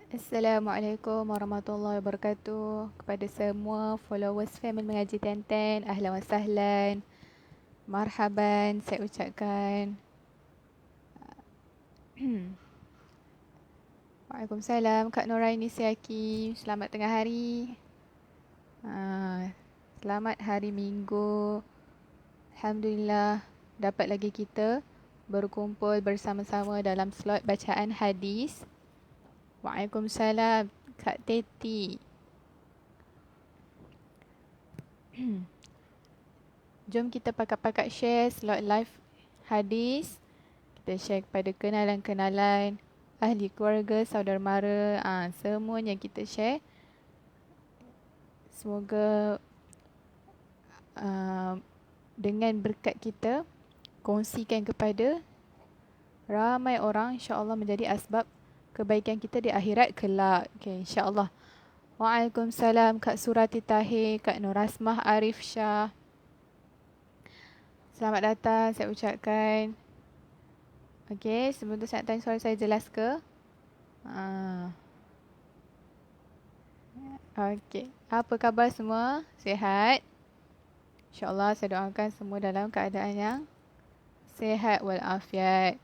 Assalamualaikum warahmatullahi wabarakatuh. Kepada semua followers Family Mengaji Tenten, ahlan wa sahlan, marhaban saya ucapkan. Waalaikumsalam Kak Noraini Siaki. Selamat tengah hari. Selamat hari Minggu. Alhamdulillah dapat lagi kita berkumpul bersama-sama dalam slot bacaan hadis. Waalaikumsalam Kak Teti. Jom kita pakat-pakat share slot live hadis. Kita share kepada kenalan-kenalan, ahli keluarga, saudara mara, semuanya kita share. Semoga dengan berkat kita kongsikan kepada ramai orang, insya-Allah menjadi asbab kebaikan kita di akhirat kelak. Okay, insya-Allah. Waalaikumsalam Kak Surati Tahir, Kak Nur Rasmah Arif Shah. Selamat datang saya ucapkan. Okey, sebelum tu saya nak tanya suara saya jelas ke? Okey, apa khabar semua? Sihat? InsyaAllah saya doakan semua dalam keadaan yang sihat walafiat.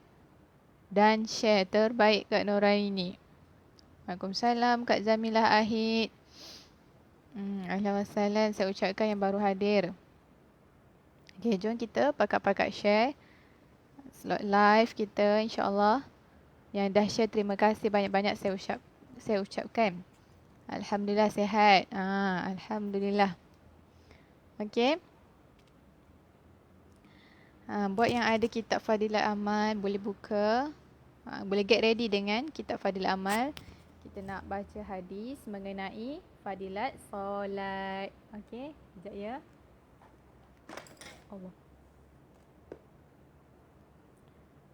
Dan share terbaik Kak Noraini. Waalaikumsalam Kak Zamilah Ahid. Ahlan wa sahlan saya ucapkan yang baru hadir. Okey, jom kita pakat-pakat share slot live kita insya-Allah. Yang dah share terima kasih banyak-banyak saya ucapkan. Alhamdulillah sihat. Alhamdulillah. Okey. Buat yang ada kitab Fadilat Amal boleh buka. Boleh get ready dengan kitab Fadilat Amal. Kita nak baca hadis mengenai Fadilat solat. Okey, sekejap ya. Allah.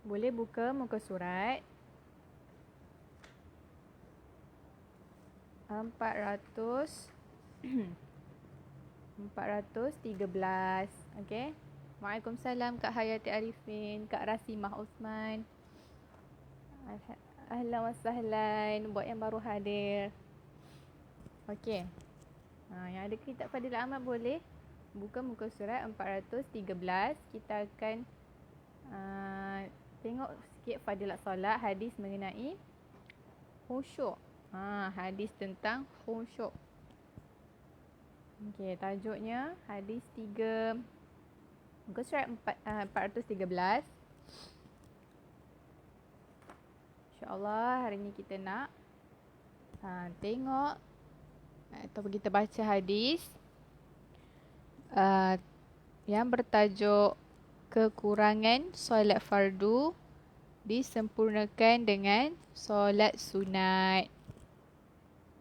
Boleh buka muka surat 413. Okey. Waalaikumsalam Kak Hayati Arifin, Kak Rasimah Osman. Ahlan wa sahlan buat yang baru hadir. Okey. Yang ada kitab Fadilat Amal boleh buka muka surat 413. Kita akan tengok sikit Fadilat solat, hadis mengenai khusyuk. Hadis tentang khusyuk. Okey, tajuknya hadis 3 muka surat 413. InsyaAllah hari ni kita nak tengok atau kita baca hadis yang bertajuk kekurangan solat fardu disempurnakan dengan solat sunat.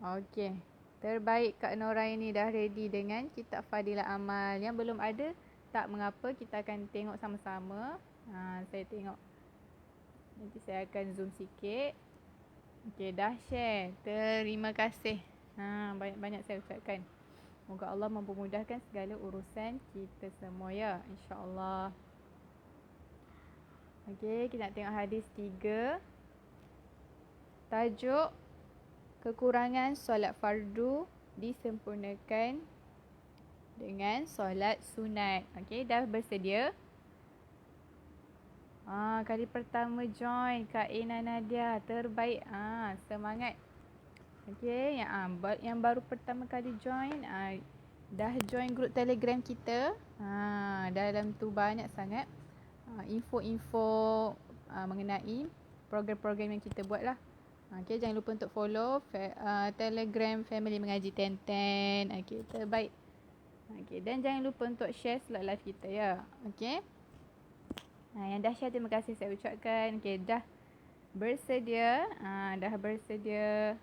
Okey, terbaik Kak Noraini dah ready dengan kitab Fadilat Amal. Yang belum ada tak mengapa, kita akan tengok sama-sama. Saya tengok. Nanti saya akan zoom sikit. Okey, dah share. Terima kasih. Banyak-banyak saya ucapkan. Moga Allah mempermudahkan segala urusan kita semua ya, insya-Allah. Okey, kita nak tengok hadis 3. Tajuk kekurangan solat fardu disempurnakan dengan solat sunat. Okey, dah bersedia? Kali pertama join Kak Ina Nadia, terbaik. Semangat. Okey, yang baru pertama kali join, dah join grup Telegram kita. Dalam tu banyak sangat info-info mengenai program-program yang kita buat lah. Okey, jangan lupa untuk follow Telegram Family Mengaji Tenten. Okey, terbaik. Okey, dan jangan lupa untuk share slot live kita ya. Okey. Yang dah share terima kasih saya ucapkan. Okey, dah bersedia? Dah bersedia.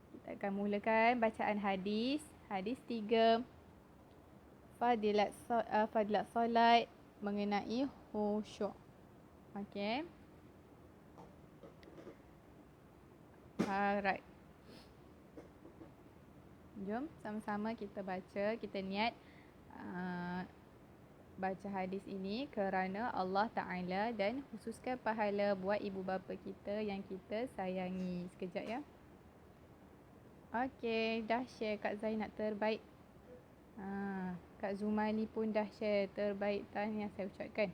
Kita akan mulakan bacaan hadis. Hadis 3. Fadilat solat mengenai khusyuk. Okey. Alright. Jom sama-sama kita baca, kita niat baca hadis ini kerana Allah Ta'ala dan khususkan pahala buat ibu bapa kita yang kita sayangi. Sekejap ya. Okey, dah share Kak Zainab terbaik. Kak Zumani pun dah share terbaik tahniah saya ucapkan.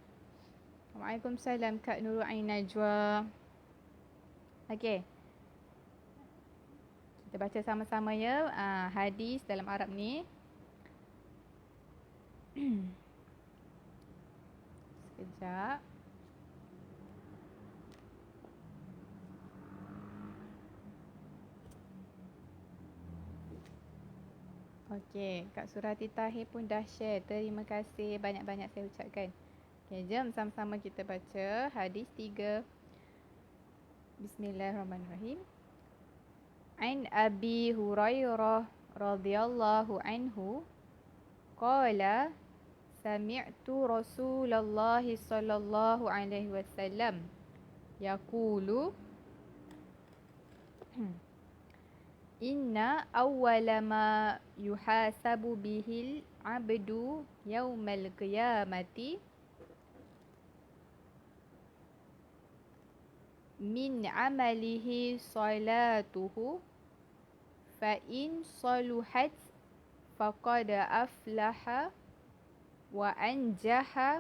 Waalaikumsalam Kak Nurul Ain Najwa. Okey. Kita baca sama-sama ya hadis dalam Arab ni. Sekejap. Okey, Kak Surati Tahir pun dah share. Terima kasih banyak-banyak saya ucapkan. Okey, jom sama-sama kita baca hadis 3. Bismillahirrahmanirrahim. An Abi Hurairah radhiyallahu anhu qala sami'tu Rasulullah sallallahu alaihi wasallam yaqulu inna awwala ma yuhasabu bihil abdu yaumal qiyamati min amalihi salatuhu fa in saluhat faqad aflaha wa anjaha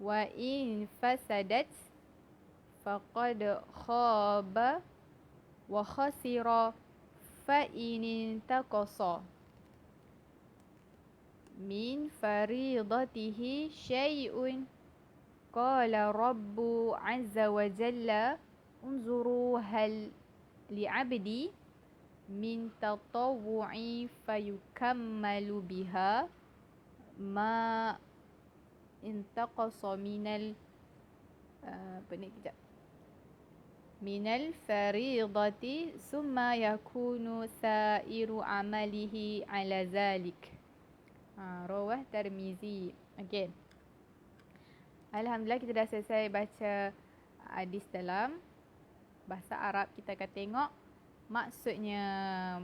wa in fasadat faqad khaba wa khasira fa in taqasa min faridatihi syai'un qala rabbu azza wa jalla unzuru hal li'abdi min tatawwu'i fayukammalu biha ma intaqasa minal minal faridati summa yakunu sa'iru amalihi ala zalik. Rawah Tirmizi. Okey. Alhamdulillah kita dah selesai baca hadis dalam bahasa Arab. Kita akan tengok maksudnya,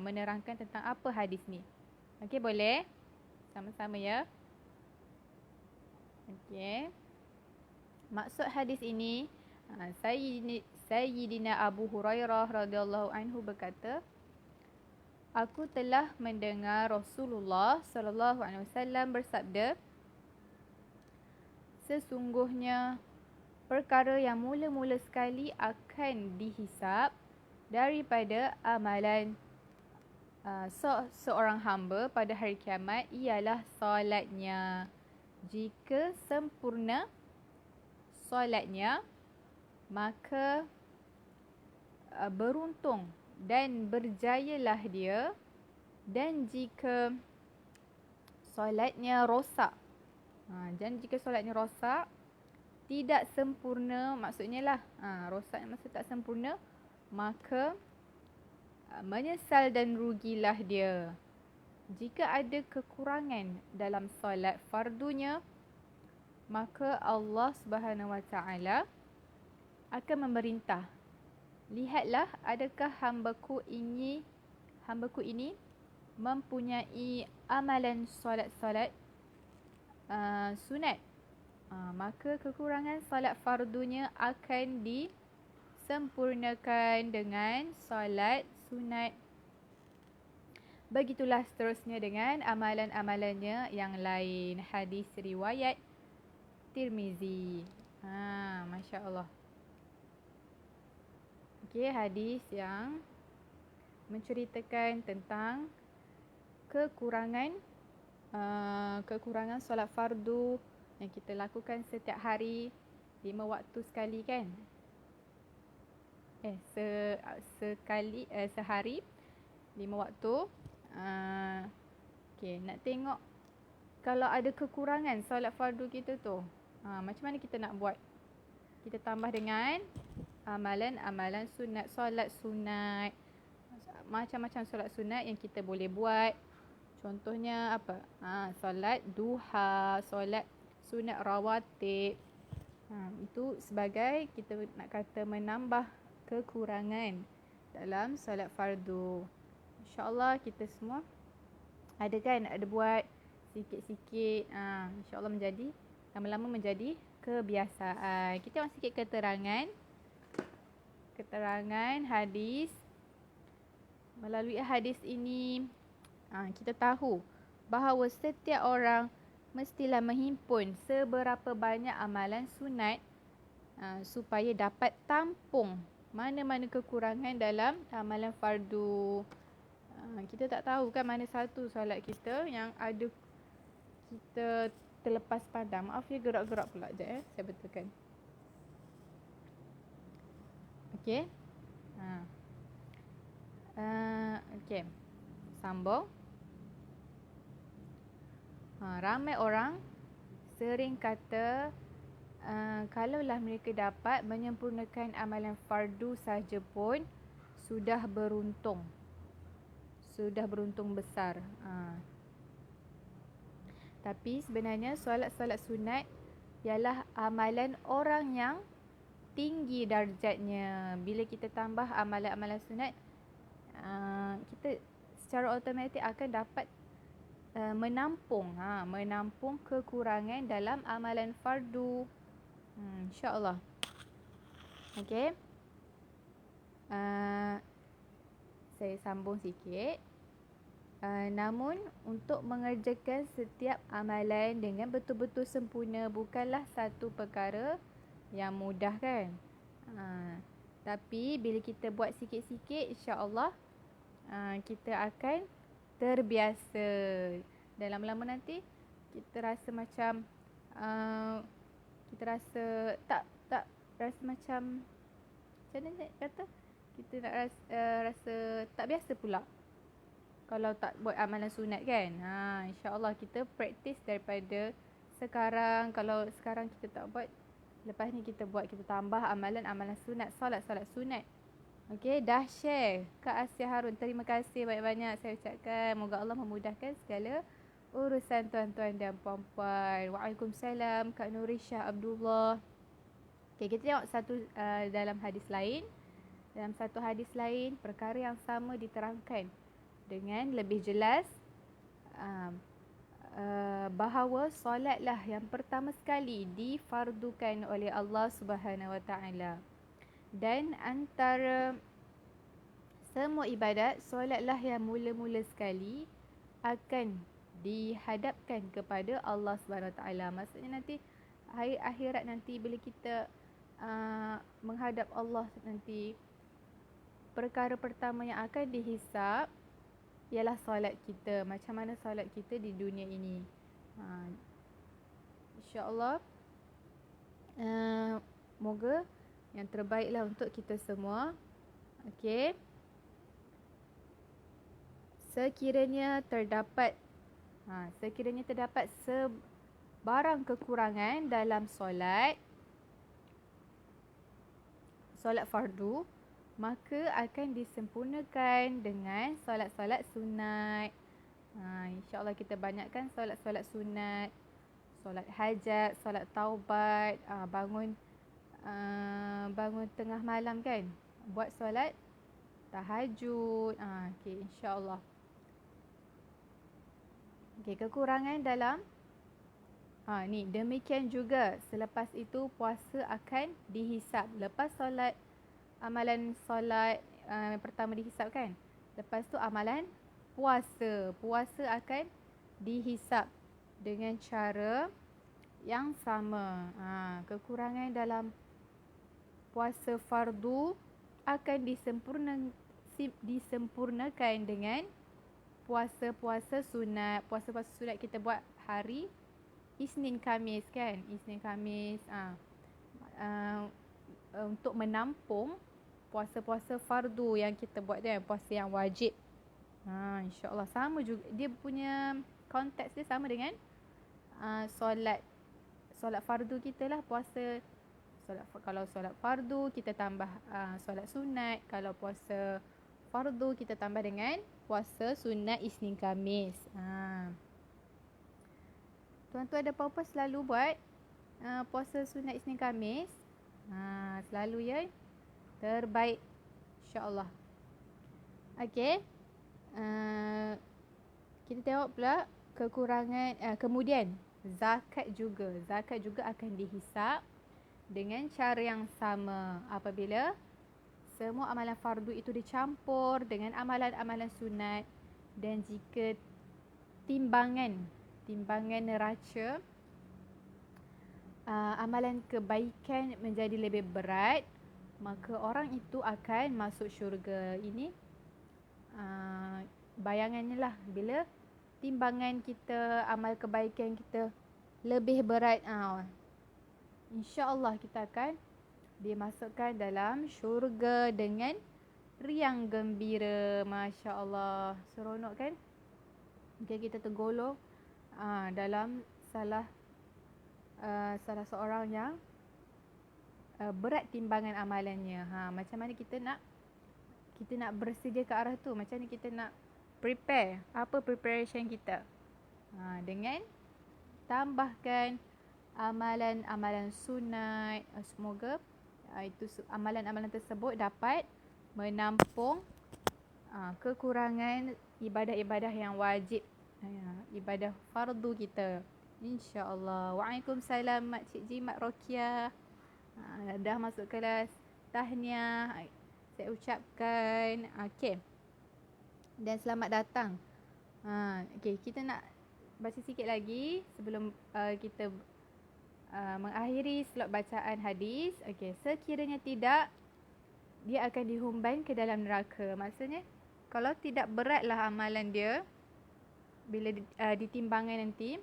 menerangkan tentang apa hadis ni. Okey, boleh? Sama-sama ya. Okey. Maksud hadis ini, Sayyidina Abu Hurairah radhiyallahu anhu berkata, aku telah mendengar Rasulullah sallallahu alaihi wasallam bersabda, sesungguhnya perkara yang mula-mula sekali akan dihisap daripada amalan seorang hamba pada hari kiamat ialah solatnya. Jika sempurna solatnya, maka beruntung dan berjayalah dia. Dan jika solatnya rosak, dan jika solatnya rosak, tidak sempurna, maksudnya lah rosak maksud tak sempurna, maka menyesal dan rugilah dia. Jika ada kekurangan dalam solat fardunya, maka Allah Subhanahu Wa Taala akan memerintah, lihatlah adakah hambaku ini mempunyai amalan solat-solat sunat, maka kekurangan solat fardunya akan disempurnakan dengan solat sunat. Begitulah seterusnya dengan amalan-amalannya yang lain. Hadis riwayat Tirmizi. Masya Allah. Okey, hadis yang menceritakan tentang kekurangan solat fardu yang kita lakukan setiap hari 5 waktu sekali kan? Sehari 5 waktu. Okey, nak tengok kalau ada kekurangan solat fardu kita tu, macam mana kita nak buat? Kita tambah dengan amalan-amalan sunat, solat sunat, macam-macam solat sunat yang kita boleh buat. Contohnya apa? Solat duha, solat sunat rawatib. Itu sebagai kita nak kata menambah kekurangan dalam solat fardu. InsyaAllah kita semua ada kan, ada buat. sikit-sikit. InsyaAllah menjadi, lama-lama menjadi kebiasaan. Kita tengok sikit keterangan hadis. Melalui hadis ini, kita tahu bahawa setiap orang mestilah menghimpun seberapa banyak amalan sunat supaya dapat tampung mana-mana kekurangan dalam amalan fardu. Kita tak tahu kan mana satu solat kita yang ada kita terlepas pandang. Maaf ya, gerak-gerak pula sekejap saya betulkan. Okey. Okey. Sambung. Ramai orang sering kata kalaulah mereka dapat menyempurnakan amalan fardu sahaja pun sudah beruntung. Sudah beruntung besar. Tapi sebenarnya solat-solat sunat ialah amalan orang yang tinggi darjatnya. Bila kita tambah amalan-amalan sunat, kita secara automatik akan dapat menampung kekurangan dalam amalan fardu. InsyaAllah. Okey. Saya sambung sikit. Namun untuk mengerjakan setiap amalan dengan betul-betul sempurna bukanlah satu perkara yang mudah kan. Tapi bila kita buat sikit-sikit, insya-Allah kita akan terbiasa. Dan lama-lama nanti kita rasa macam kita rasa tak rasa macam mana nak kata, kita nak rasa tak biasa pula kalau tak buat amalan sunat kan. InsyaAllah kita praktis daripada sekarang. Kalau sekarang kita tak buat, lepas ni kita buat, kita tambah amalan-amalan sunat, solat-solat sunat. Okey, dah share Kak Asia Harun. Terima kasih banyak-banyak saya ucapkan. Moga Allah memudahkan segala urusan tuan-tuan dan puan-puan. Waalaikumsalam Kak Nurisha Abdullah. Okey, kita tengok satu dalam hadis lain. Dalam satu hadis lain, perkara yang sama diterangkan dengan lebih jelas, bahawa solatlah yang pertama sekali difardukan oleh Allah Subhanahu Wa Taala. Dan antara semua ibadat, solatlah yang mula-mula sekali akan dihadapkan kepada Allah Subhanahu Wa Taala. Maksudnya nanti hari akhirat nanti bila kita menghadap Allah nanti, perkara pertama yang akan dihisap ialah solat kita. Macam mana solat kita di dunia ini. InsyaAllah moga yang terbaiklah untuk kita semua. Okey. Sekiranya terdapat sebarang kekurangan dalam solat fardu, maka akan disempurnakan dengan solat-solat sunat. InsyaAllah kita banyakkan solat-solat sunat, solat hajat, solat taubat, bangun tengah malam kan, buat solat tahajud. Okay, insyaAllah. Okay, kekurangan dalam ni demikian juga selepas itu puasa akan dihisap. Lepas solat, amalan solat pertama dihisap kan, lepas tu amalan puasa akan dihisap dengan cara yang sama. Kekurangan dalam puasa fardu akan disempurnakan dengan puasa-puasa sunat. Puasa-puasa sunat kita buat hari Isnin Khamis kan. Isnin Khamis untuk menampung puasa-puasa fardu yang kita buat kan, puasa yang wajib. InsyaAllah sama juga, dia punya konteks dia sama dengan solat fardu kita lah. Puasa kalau solat fardu kita tambah solat sunat. Kalau puasa fardu kita tambah dengan puasa sunat Isnin Khamis. Tuan-tuan ada apa-apa selalu buat puasa sunat Isnin Khamis. Selalu ya. Terbaik, insyaAllah. Okey. Kita tengok pula kemudian zakat juga akan dihisap dengan cara yang sama apabila semua amalan fardu itu dicampur dengan amalan-amalan sunat, dan jika timbangan neraca amalan kebaikan menjadi lebih berat, maka orang itu akan masuk syurga. Ini bayangannya lah, bila timbangan kita, amal kebaikan kita lebih berat, insya-Allah kita akan dimasukkan dalam syurga dengan riang gembira. Masya Allah, seronok kan? Jika kita tergolong dalam salah seorang yang berat timbangan amalannya. Macam mana kita nak bersedia ke arah tu? Macam mana kita nak prepare? Apa preparation kita? Dengan tambahkan amalan-amalan sunat. Semoga itu amalan-amalan tersebut dapat menampung kekurangan ibadah-ibadah yang wajib, ibadah fardu kita, insya-Allah. Waalaikumsalam Mak Cik Ji, Mak Rokia. Dah masuk kelas. Tahniah saya ucapkan. Okey. Dan selamat datang. Okey, kita nak baca sikit lagi sebelum kita mengakhiri slot bacaan hadis. Okey, sekiranya tidak, dia akan dihumban ke dalam neraka. Maksudnya, kalau tidak beratlah amalan dia, bila ditimbangan nanti,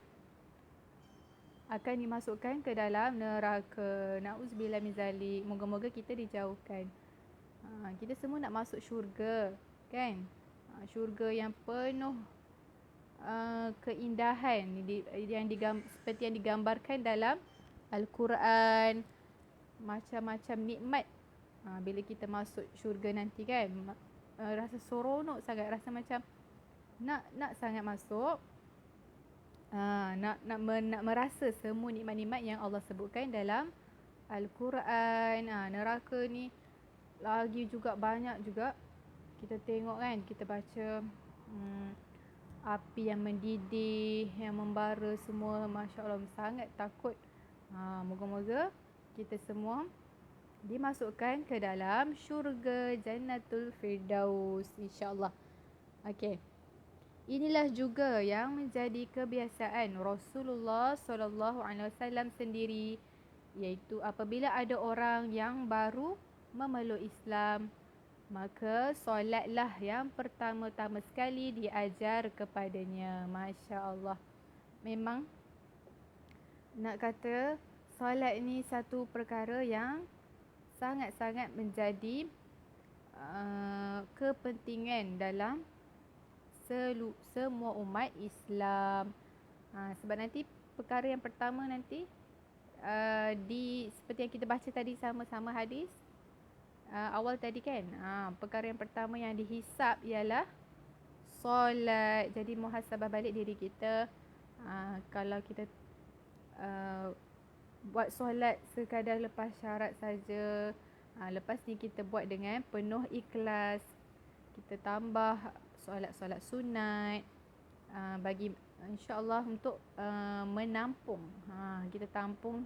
akan dimasukkan ke dalam neraka. Na'udzubillah min zalik. Moga-moga kita dijauhkan. Kita semua nak masuk syurga, kan? Syurga yang penuh keindahan seperti yang digambarkan dalam Al-Quran. Macam-macam nikmat bila kita masuk syurga nanti, kan? Rasa seronok sangat, rasa macam nak sangat masuk. Nak merasa semua nikmat-nikmat yang Allah sebutkan dalam Al-Quran. Neraka ni lagi juga banyak juga kita tengok, kan? Kita baca api yang mendidih, yang membara semua. Masya Allah, sangat takut. Moga-moga kita semua dimasukkan ke dalam syurga Jannatul Firdaus, insya-Allah. Okey. Inilah juga yang menjadi kebiasaan Rasulullah SAW sendiri, iaitu apabila ada orang yang baru memeluk Islam, maka solatlah yang pertama-tama sekali diajar kepadanya. Masya Allah. Memang nak kata solat ni satu perkara yang sangat-sangat menjadi kepentingan dalam semua umat Islam. Sebab nanti perkara yang pertama nanti seperti yang kita baca tadi sama-sama hadis awal tadi, kan? Perkara yang pertama yang dihisap ialah solat. Jadi muhasabah balik diri kita. Kalau kita buat solat sekadar lepas syarat saja, lepas ni kita buat dengan penuh ikhlas, kita tambah solat-solat sunat, bagi insya-Allah untuk menampung, kita tampung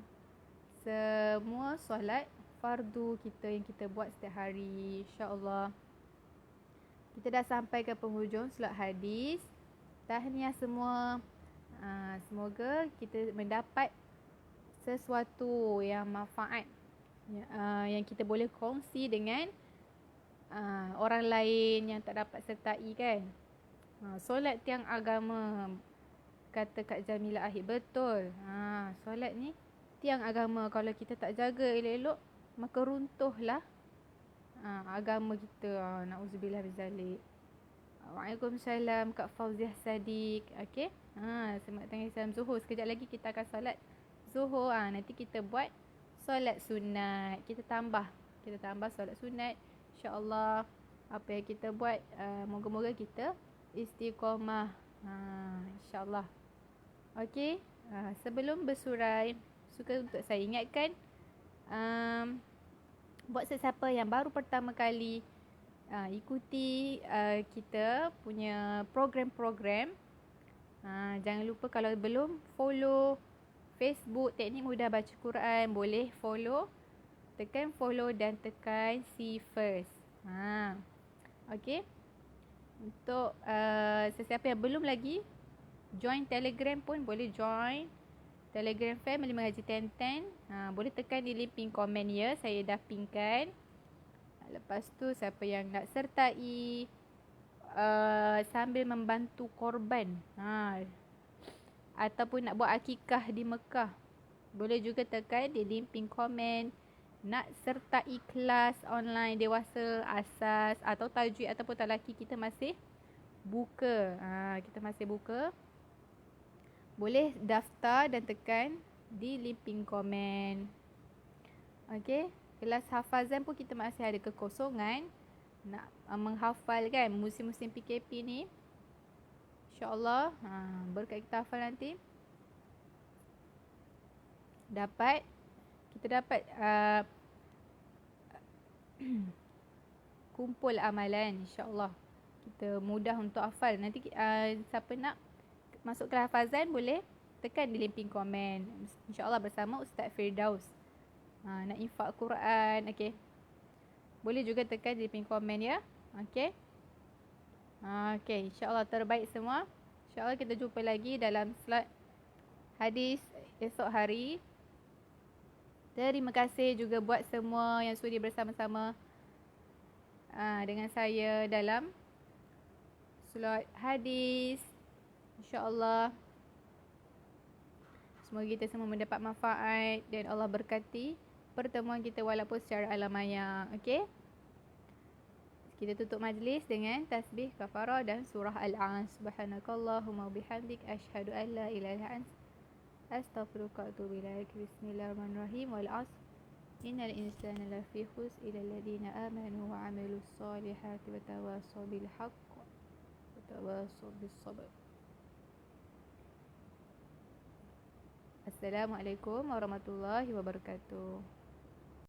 semua solat fardu kita yang kita buat setiap hari, insya-Allah. Kita dah sampai ke penghujung slot hadis. Tahniah semua. Semoga kita mendapat sesuatu yang manfaat, yang kita boleh kongsi dengan orang lain yang tak dapat sertai, kan? Solat tiang agama, kata Kak Jamilah Ahid, betul. Solat ni tiang agama. Kalau kita tak jaga elok-elok, maka runtuhlah agama kita. Na'udzubillah min zalik. Waalaikumsalam Kak Fauziah Sadiq. Okey. Selamat datang salam Zuhur. Sekejap lagi kita akan solat Zuhur. Nanti kita buat solat sunat. Kita tambah solat sunat. InsyaAllah apa yang kita buat, moga-moga kita istiqamah, insyaAllah. Okey, sebelum bersurai, suka untuk saya ingatkan, buat sesiapa yang baru pertama kali ikuti kita punya program-program, Jangan lupa kalau belum follow Facebook Teknik Mudah Baca Quran, boleh follow. Tekan follow dan tekan see first. Okay. Untuk sesiapa yang belum lagi join Telegram pun boleh join. Telegram Family Mengaji 1010. Boleh tekan di link pin komen ya. Saya dah pinkan. Lepas tu siapa yang nak sertai sambil membantu korban ataupun nak buat akikah di Mekah, boleh juga tekan di link pin komen. Nak sertai kelas online dewasa, asas atau tajwid ataupun talaki, kita masih buka. Kita masih buka. Boleh daftar dan tekan di link pin komen. Okey, kelas hafazan pun kita masih ada kekosongan. Nak menghafal kan musim-musim PKP ni, InsyaAllah berkat kita hafal nanti kita dapat kumpul amalan. InsyaAllah kita mudah untuk hafal. Nanti siapa nak masuk kelas hafazan boleh tekan di link pin komen. InsyaAllah bersama Ustaz Firdaus. Nak infak Quran, okey, boleh juga tekan di pin komen ya. Okey. Okey, insya-Allah terbaik semua. Insya-Allah kita jumpa lagi dalam slot hadis esok hari. Terima kasih juga buat semua yang sudi bersama-sama dengan saya dalam slot hadis. InsyaAllah semoga kita semua mendapat manfaat dan Allah berkati pertemuan kita walaupun secara alamaya. Okey. Kita tutup majlis dengan tasbih kafarah dan surah Al-An. Subhanakallahumma bihamdik asyhadu an la ilaha illa anta astaghfiruka wa atubu ilaik. Bismillahirrahmanirrahim. Wal 'asr. Innal insana lafi khusr illa alladhina amanu wa 'amilus solihati wa tawassaw bil haqq wa tawassaw bis sabr. Assalamualaikum warahmatullahi wabarakatuh.